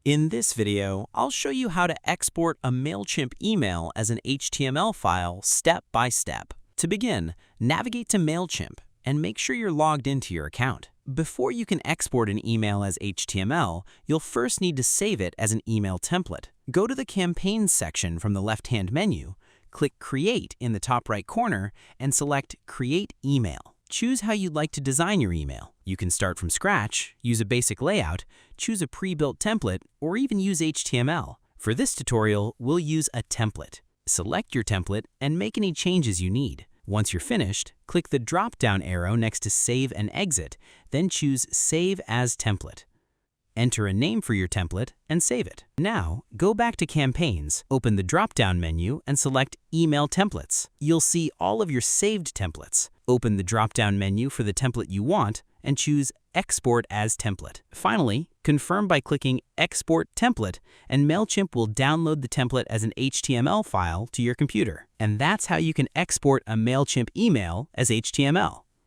In this video, I'll show you how to export a Mailchimp email as an HTML file step by step. To begin, navigate to Mailchimp and make sure you're logged into your account. Before you can export an email as HTML, you'll first need to save it as an email template. Go to the Campaigns section from the left-hand menu, click Create in the top right corner, and select Create Email. Choose how you'd like to design your email. You can start from scratch, use a basic layout, choose a pre-built template, or even use HTML. For this tutorial, we'll use a template. Select your template and make any changes you need. Once you're finished, click the drop-down arrow next to Save and Exit, then choose Save as Template. Enter a name for your template and save it. Now, go back to Campaigns, open the drop-down menu, and select Email Templates. You'll see all of your saved templates. Open the drop-down menu for the template you want and choose Export as Template. Finally, confirm by clicking Export Template, and Mailchimp will download the template as an HTML file to your computer. And that's how you can export a Mailchimp email as HTML.